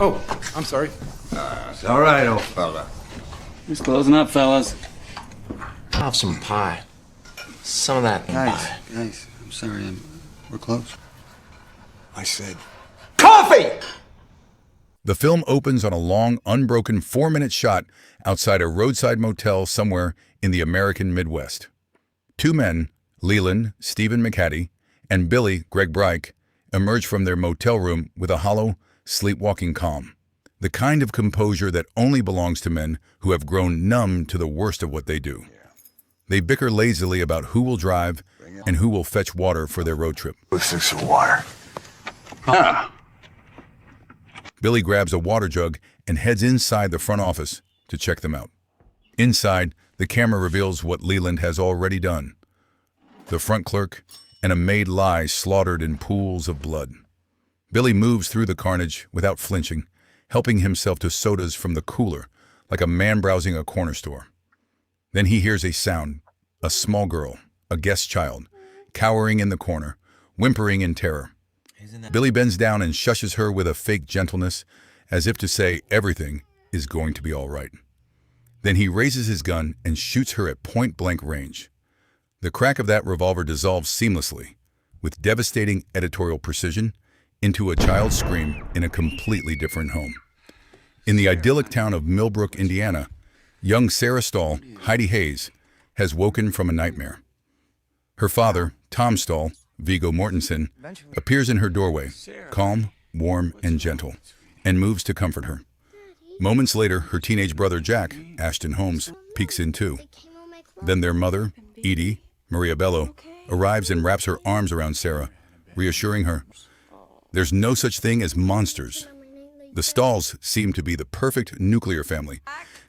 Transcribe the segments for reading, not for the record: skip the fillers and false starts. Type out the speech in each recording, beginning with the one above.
Oh, I'm sorry. It's all right, old fella. Just closing up, fellas. I'll have some pie. Some of that pie. Guys, I'm sorry. We're close. I said, Coffee! The film opens on a long, unbroken 4-minute shot outside a roadside motel somewhere in the American Midwest. Two men, Leland, Stephen McHattie, and Billy, Greg Breik, emerge from their motel room with a hollow, sleepwalking calm. The kind of composure that only belongs to men who have grown numb to the worst of what they do. They bicker lazily about who will drive and who will fetch water for their road trip. let's take some water. Billy grabs a water jug and heads inside the front office to check them out. Inside, the camera reveals what Leland has already done. The front clerk and a maid lie slaughtered in pools of blood. Billy moves through the carnage without flinching, helping himself to sodas from the cooler like a man browsing a corner store. Then he hears a sound, a small girl, a guest child, cowering in the corner, whimpering in terror. Billy bends down and shushes her with a fake gentleness, as if to say everything is going to be all right. Then he raises his gun and shoots her at point-blank range. The crack of that revolver dissolves seamlessly, with devastating editorial precision, into a child's scream in a completely different home. In the idyllic town of Millbrook, Indiana, young Sarah Stahl, Heidi Hayes, has woken from a nightmare. Her father, Tom Stahl, Viggo Mortensen, appears in her doorway, calm, warm, and gentle, and moves to comfort her. Moments later, her teenage brother Jack, Ashton Holmes, peeks in too. Then their mother, Edie, Maria Bello, arrives and wraps her arms around Sarah, reassuring her. There's no such thing as monsters. The Stahls seem to be the perfect nuclear family.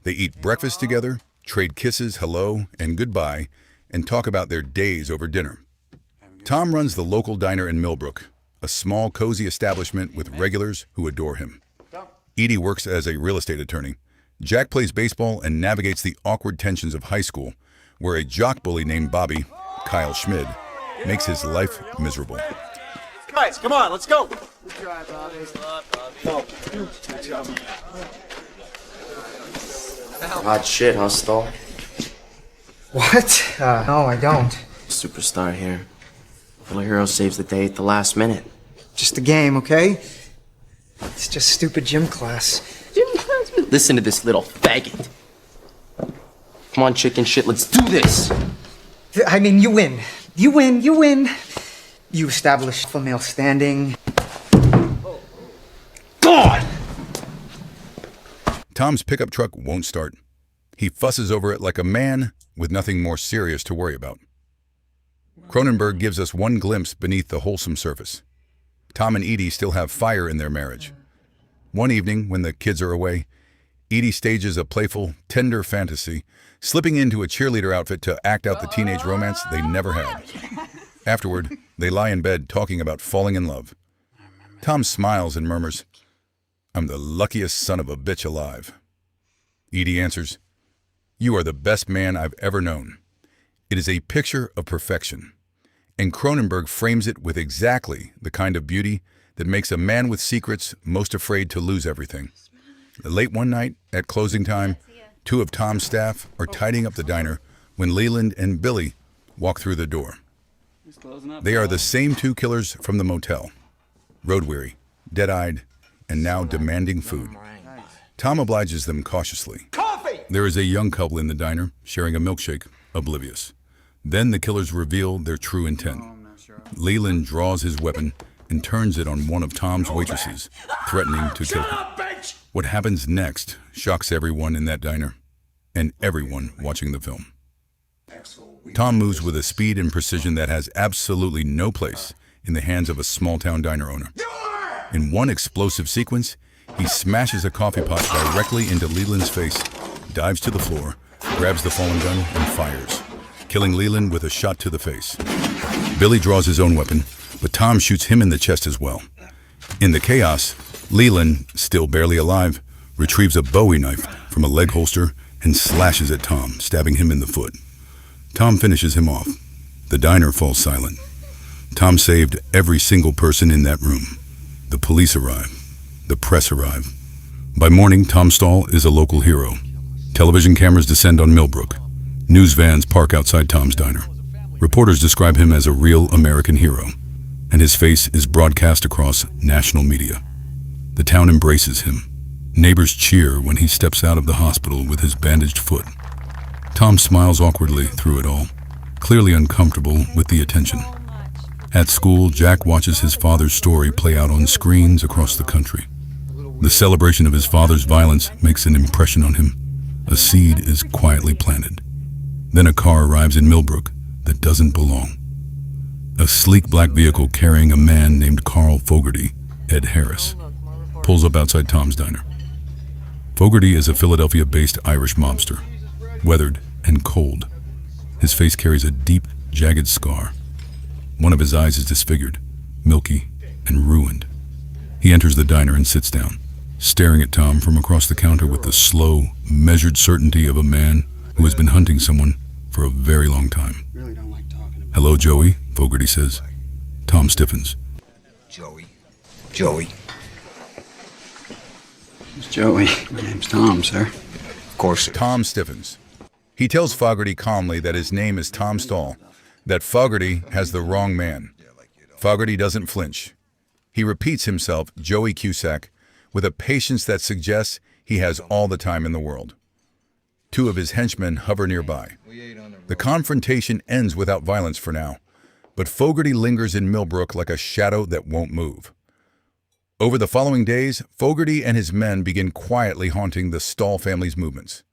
They eat breakfast together, trade kisses, hello, and goodbye, and talk about their days over dinner. Tom runs the local diner in Millbrook, a small, cozy establishment with regulars who adore him. Edie works as a real estate attorney. Jack plays baseball and navigates the awkward tensions of high school, where a jock bully named Bobby, Kyle Schmid, makes his life miserable. Guys, come on, let's go! Hot shit, huh, Stahl? What? No, I don't. Superstar here. Little hero saves the day at the last minute. Just a game, okay? It's just stupid gym class. Gym class? Listen to this little faggot. Come on, chicken shit, let's do this! I mean, you win. You win, you win. You establish alpha male standing. God! Tom's pickup truck won't start. He fusses over it like a man with nothing more serious to worry about. Cronenberg gives us one glimpse beneath the wholesome surface. Tom and Edie still have fire in their marriage. One evening, when the kids are away, Edie stages a playful, tender fantasy, slipping into a cheerleader outfit to act out the teenage romance they never had. Afterward, they lie in bed talking about falling in love. Tom smiles and murmurs, "I'm the luckiest son of a bitch alive." Edie answers, "You are the best man I've ever known." It is a picture of perfection, and Cronenberg frames it with exactly the kind of beauty that makes a man with secrets most afraid to lose everything. Late one night, at closing time, two of Tom's staff are tidying up the diner when Leland and Billy walk through the door. They are the same two killers from the motel, road-weary, dead-eyed, and now demanding food. Tom obliges them cautiously. There is a young couple in the diner, sharing a milkshake, oblivious. Then the killers reveal their true intent. Leland draws his weapon and turns it on one of Tom's waitresses, threatening to kill her. What happens next shocks everyone in that diner, and everyone watching the film. Tom moves with a speed and precision that has absolutely no place in the hands of a small-town diner owner. In one explosive sequence, he smashes a coffee pot directly into Leland's face, dives to the floor, grabs the fallen gun, and fires, killing Leland with a shot to the face. Billy draws his own weapon, but Tom shoots him in the chest as well. In the chaos, Leland, still barely alive, retrieves a Bowie knife from a leg holster and slashes at Tom, stabbing him in the foot. Tom finishes him off. The diner falls silent. Tom saved every single person in that room. The police arrive. The press arrive. By morning, Tom Stahl is a local hero. Television cameras descend on Millbrook. News vans park outside Tom's diner. Reporters describe him as a real American hero, and his face is broadcast across national media. The town embraces him. Neighbors cheer when he steps out of the hospital with his bandaged foot. Tom smiles awkwardly through it all, clearly uncomfortable with the attention. At school, Jack watches his father's story play out on screens across the country. The celebration of his father's violence makes an impression on him. A seed is quietly planted. Then a car arrives in Millbrook that doesn't belong. A sleek black vehicle carrying a man named Carl Fogarty, Ed Harris, pulls up outside Tom's diner. Fogarty is a Philadelphia-based Irish mobster, weathered and cold. His face carries a deep, jagged scar. One of his eyes is disfigured, milky, and ruined. He enters the diner and sits down, staring at Tom from across the counter with the slow, measured certainty of a man who has been hunting someone for a very long time. "Hello, Joey," Fogarty says. Tom stiffens. Joey. It's Joey. My name's Tom, sir. Of course. Tom stiffens. He tells Fogarty calmly that his name is Tom Stahl, that Fogarty has the wrong man. Fogarty doesn't flinch. He repeats himself, Joey Cusack, with a patience that suggests he has all the time in the world. Two of his henchmen hover nearby. The confrontation ends without violence for now, but Fogarty lingers in Millbrook like a shadow that won't move. Over the following days, Fogarty and his men begin quietly haunting the Stahl family's movements.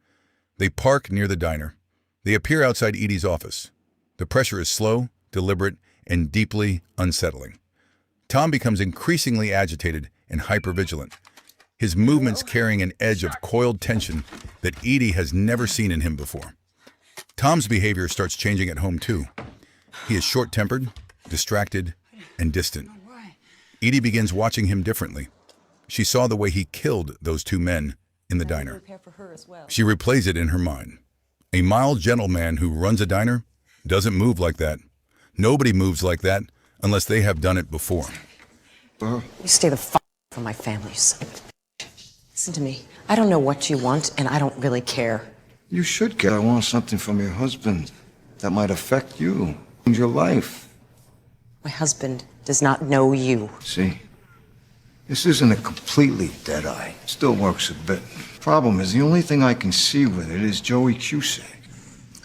They park near the diner. They appear outside Edie's office. The pressure is slow, deliberate, and deeply unsettling. Tom becomes increasingly agitated and hypervigilant, his movements carrying an edge of coiled tension that Edie has never seen in him before. Tom's behavior starts changing at home too. He is short-tempered, distracted, and distant. Edie begins watching him differently. She saw the way he killed those two men in the diner. She replays it in her mind. A mild, gentle man who runs a diner doesn't move like that. Nobody moves like that unless they have done it before. You stay the fuck from my family, you son of a bitch. Listen to me. I don't know what you want, and I don't really care. You should care. I want something from your husband that might affect you, change your life. My husband does not know you. See? This isn't a completely dead eye. It still works a bit. Problem is, the only thing I can see with it is Joey Cusack.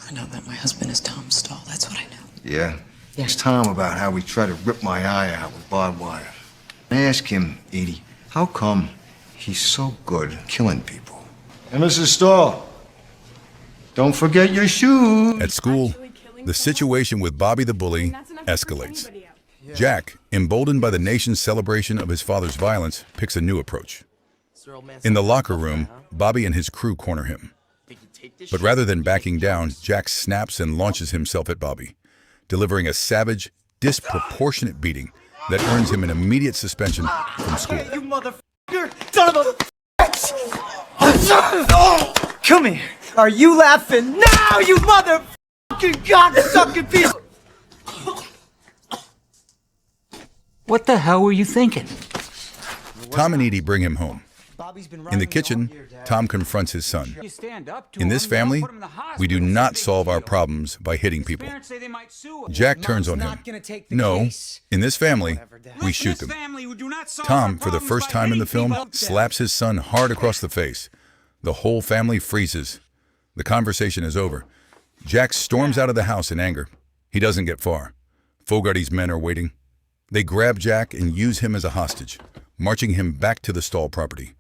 I know that my husband is Tom Stahl. That's what I know. Yeah? Yeah. Ask Tom about how he tried to rip my eye out with barbed wire. And ask him, Edie, how come he's so good at killing people? And Mrs. Stahl, don't forget your shoes. At school, the situation with Bobby the bully escalates. Jack, emboldened by the nation's celebration of his father's violence, picks a new approach. In the locker room, Bobby and his crew corner him. But rather than backing down, Jack snaps and launches himself at Bobby, delivering a savage, disproportionate beating that earns him an immediate suspension from school. You motherfucker! Son of a bitch! Come here! Are you laughing now, you motherfucking cocksucking piece? What the hell were you thinking? Tom and Edie bring him home. In the kitchen, Tom confronts his son. In this family, we do not solve our problems by hitting people. Jack turns on him. No, in this family, we shoot them. Tom, for the first time in the film, slaps his son hard across the face. The whole family freezes. The conversation is over. Jack storms out of the house in anger. He doesn't get far. Fogarty's men are waiting. They grab Jack and use him as a hostage, marching him back to the Stahl property.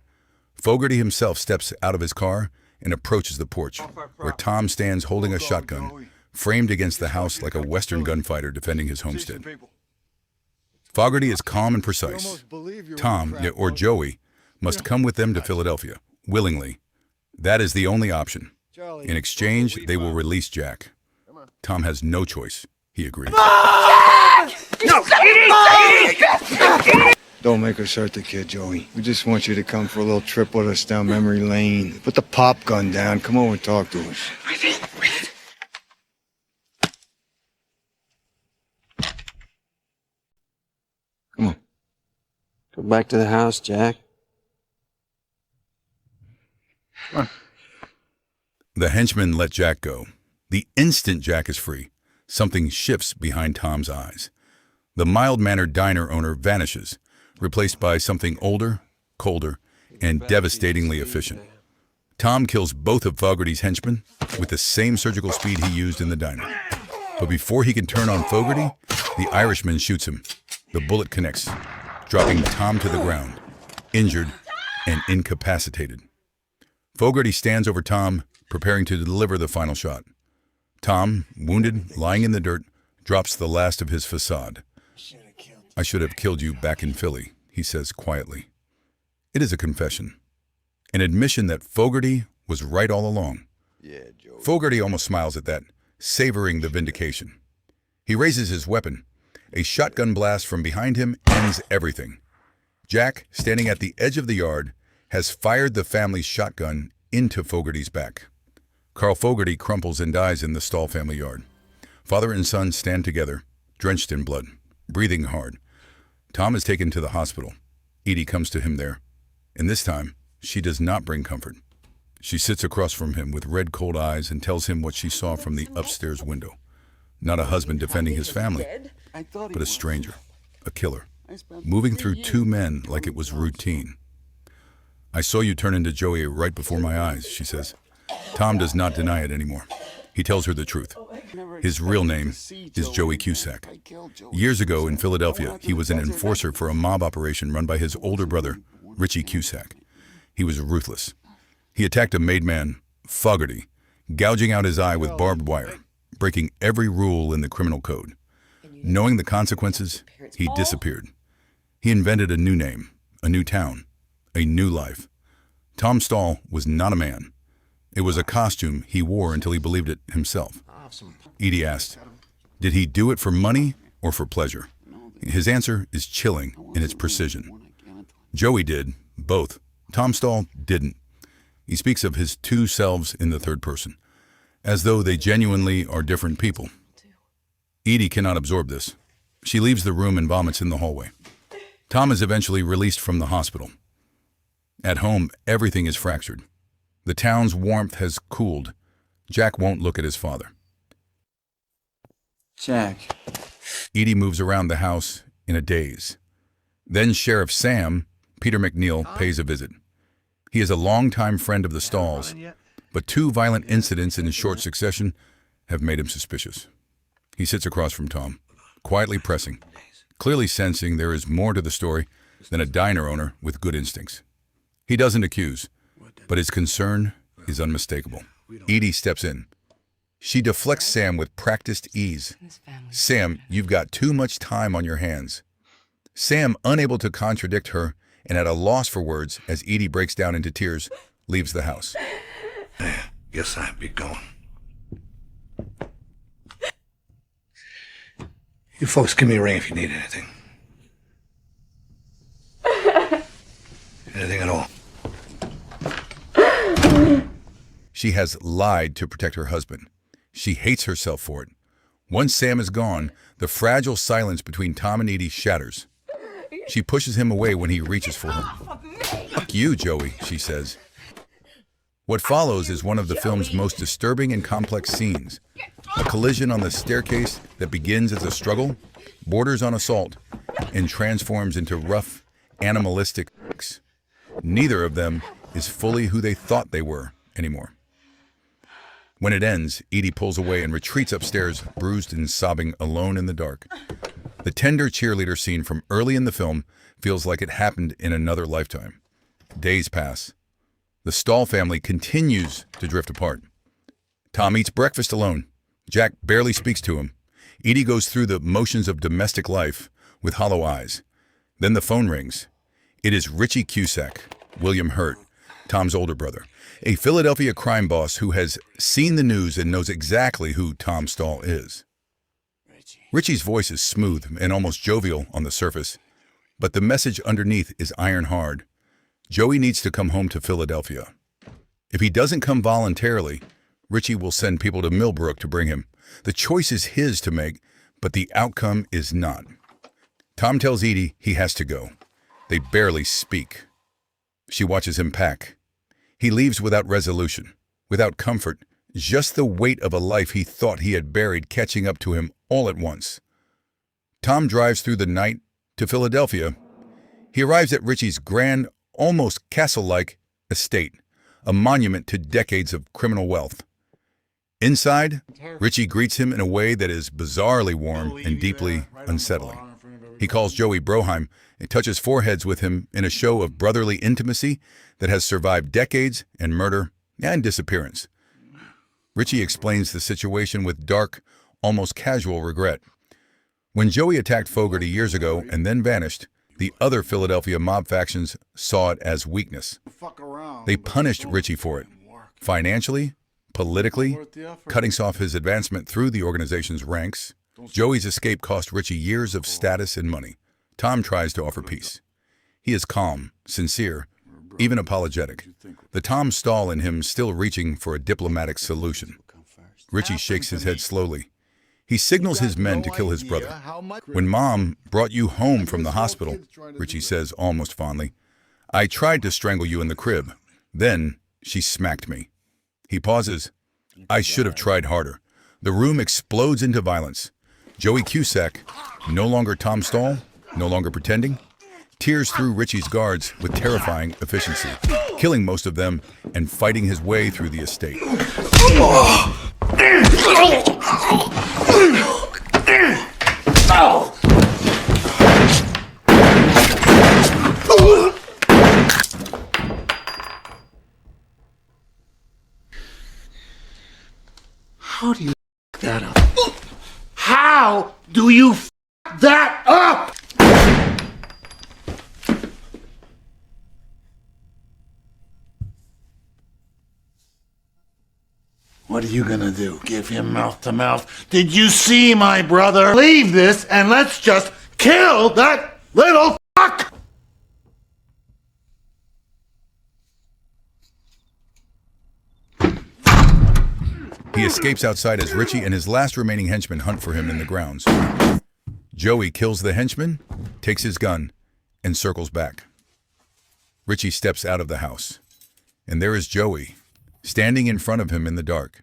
Fogarty himself steps out of his car and approaches the porch, where Tom stands holding a shotgun, framed against the house like a Western gunfighter defending his homestead. Fogarty is calm and precise. Tom, or Joey, must come with them to Philadelphia, willingly. That is the only option. In exchange, they will release Jack. Tom has no choice. He agrees. No! Don't make us hurt the kid, Joey. We just want you to come for a little trip with us down memory lane. Put the pop gun down. Come over and talk to us. Come on. Go back to the house, Jack. The henchmen let Jack go. The instant Jack is free, something shifts behind Tom's eyes. The mild-mannered diner owner vanishes, replaced by something older, colder, and devastatingly efficient. Tom kills both of Fogarty's henchmen with the same surgical speed he used in the diner. But before he can turn on Fogarty, the Irishman shoots him. The bullet connects, dropping Tom to the ground, injured and incapacitated. Fogarty stands over Tom, preparing to deliver the final shot. Tom, wounded, lying in the dirt, drops the last of his facade. "I should have killed you back in Philly," he says quietly. It is a confession, an admission that Fogarty was right all along. Fogarty almost smiles at that, savoring the vindication. He raises his weapon. A shotgun blast from behind him ends everything. Jack, standing at the edge of the yard, has fired the family's shotgun into Fogarty's back. Carl Fogarty crumples and dies in the Stahl family yard. Father and son stand together, drenched in blood, breathing hard. Tom is taken to the hospital. Edie comes to him there, and this time, she does not bring comfort. She sits across from him with red, cold eyes and tells him what she saw from the upstairs window. Not a husband defending his family, but a stranger, a killer, moving through two men like it was routine. "I saw you turn into Joey right before my eyes," she says. Tom does not deny it anymore. He tells her the truth. His real name is Joey Cusack. Years ago in Philadelphia, he was an enforcer for a mob operation run by his older brother, Richie Cusack. He was ruthless. He attacked a made man, Fogarty, gouging out his eye with barbed wire, breaking every rule in the criminal code. Knowing the consequences, he disappeared. He invented a new name, a new town, a new life. Tom Stahl was not a man. It was a costume he wore until he believed it himself. Edie asked, did he do it for money or for pleasure? His answer is chilling in its precision. Joey did, both. Tom Stahl didn't. He speaks of his two selves in the third person, as though they genuinely are different people. Edie cannot absorb this. She leaves the room and vomits in the hallway. Tom is eventually released from the hospital. At home, everything is fractured. The town's warmth has cooled. Jack won't look at his father. Jack. Edie moves around the house in a daze. Then Sheriff Sam, Peter McNeil, pays a visit. He is a longtime friend of the Stahls, but two violent incidents in short succession have made him suspicious. He sits across from Tom, quietly pressing, clearly sensing there is more to the story than a diner owner with good instincts. He doesn't accuse, but his concern is unmistakable. Edie steps in. She deflects Sam with practiced ease. "Sam, you've got too much time on your hands." Sam, unable to contradict her and at a loss for words as Edie breaks down into tears, leaves the house. Guess I'd be going. You folks give me a ring if you need anything. Anything at all. She has lied to protect her husband. She hates herself for it. Once Sam is gone, the fragile silence between Tom and Edie shatters. She pushes him away when he reaches for her. "Fuck you, Joey," she says. What follows is one of the film's most disturbing and complex scenes. A collision on the staircase that begins as a struggle, borders on assault, and transforms into rough, animalistic acts. Neither of them is fully who they thought they were anymore. When it ends, Edie pulls away and retreats upstairs, bruised and sobbing, alone in the dark. The tender cheerleader scene from early in the film feels like it happened in another lifetime. Days pass. The Stahl family continues to drift apart. Tom eats breakfast alone. Jack barely speaks to him. Edie goes through the motions of domestic life with hollow eyes. Then the phone rings. It is Richie Cusack, William Hurt, Tom's older brother, a Philadelphia crime boss who has seen the news and knows exactly who Tom Stahl is. Richie's voice is smooth and almost jovial on the surface, but the message underneath is iron hard. Joey needs to come home to Philadelphia. If he doesn't come voluntarily, Richie will send people to Millbrook to bring him. The choice is his to make, but the outcome is not. Tom tells Edie he has to go. They barely speak. She watches him pack. He leaves without resolution, without comfort, just the weight of a life he thought he had buried catching up to him all at once. Tom drives through the night to Philadelphia. He arrives at Richie's grand, almost castle-like estate, a monument to decades of criminal wealth. Inside, Richie greets him in a way that is bizarrely warm and deeply unsettling. He calls Joey Broheim and touches foreheads with him in a show of brotherly intimacy that has survived decades and murder and disappearance. Richie explains the situation with dark, almost casual regret. When Joey attacked Fogarty years ago and then vanished, the other Philadelphia mob factions saw it as weakness. They punished Richie for it, financially, politically, cutting off his advancement through the organization's ranks. Joey's escape cost Richie years of status and money. Tom tries to offer peace. He is calm, sincere, even apologetic. The Tom Stahl in him still reaching for a diplomatic solution. Richie shakes his head slowly. He signals his men to kill his brother. When Mom brought you home from the hospital, Richie says almost fondly, I tried to strangle you in the crib. Then she smacked me. He pauses. I should have tried harder. The room explodes into violence. Joey Cusack, no longer Tom Stahl, no longer pretending, tears through Richie's guards with terrifying efficiency, killing most of them and fighting his way through the estate. How do you f that up? How do you f that up? What are you gonna do? Give him mouth to mouth? Did you see my brother? Leave this and let's just kill that little fuck! He escapes outside as Richie and his last remaining henchmen hunt for him in the grounds. Joey kills the henchman, takes his gun, and circles back. Richie steps out of the house, and there is Joey, standing in front of him in the dark.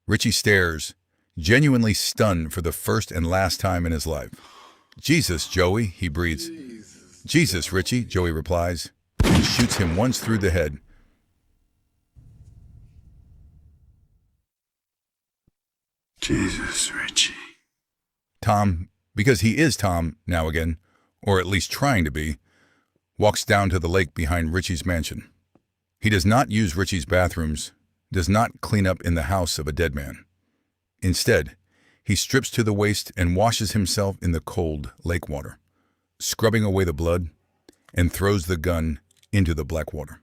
Richie stares, genuinely stunned for the first and last time in his life. Jesus, Joey, he breathes. Jesus, Richie, Joey replies, and shoots him once through the head. Jesus, Richie. Tom, because he is Tom now again, or at least trying to be, walks down to the lake behind Richie's mansion. He does not use Richie's bathrooms, does not clean up in the house of a dead man. Instead, he strips to the waist and washes himself in the cold lake water, scrubbing away the blood, and throws the gun into the black water.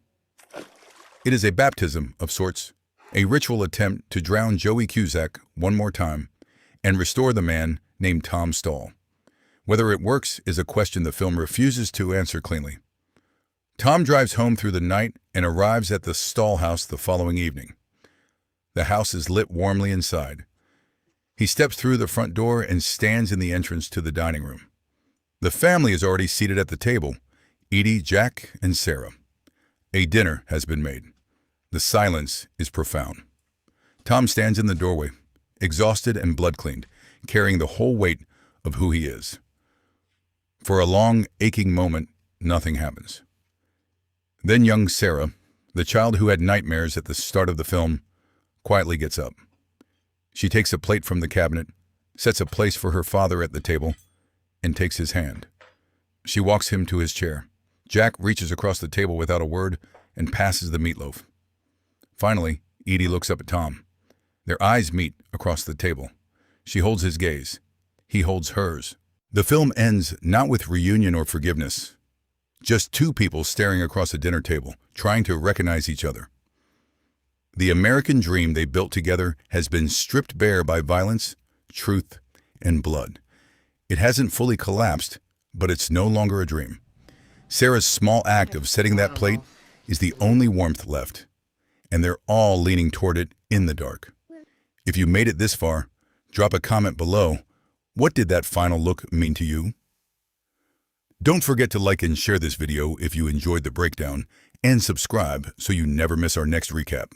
It is a baptism of sorts, a ritual attempt to drown Joey Cusack one more time and restore the man named Tom Stahl. Whether it works is a question the film refuses to answer cleanly. Tom drives home through the night and arrives at the Stahl house the following evening. The house is lit warmly inside. He steps through the front door and stands in the entrance to the dining room. The family is already seated at the table, Edie, Jack, and Sarah. A dinner has been made. The silence is profound. Tom stands in the doorway, exhausted and blood-cleaned, carrying the whole weight of who he is. For a long, aching moment, nothing happens. Then young Sarah, the child who had nightmares at the start of the film, quietly gets up. She takes a plate from the cabinet, sets a place for her father at the table, and takes his hand. She walks him to his chair. Jack reaches across the table without a word and passes the meatloaf. Finally, Edie looks up at Tom. Their eyes meet across the table. She holds his gaze. He holds hers. The film ends not with reunion or forgiveness, just two people staring across a dinner table, trying to recognize each other. The American dream they built together has been stripped bare by violence, truth, and blood. It hasn't fully collapsed, but it's no longer a dream. Sarah's small act of setting that plate is the only warmth left, and they're all leaning toward it in the dark. If you made it this far, drop a comment below. What did that final look mean to you? Don't forget to like and share this video if you enjoyed the breakdown, and subscribe so you never miss our next recap.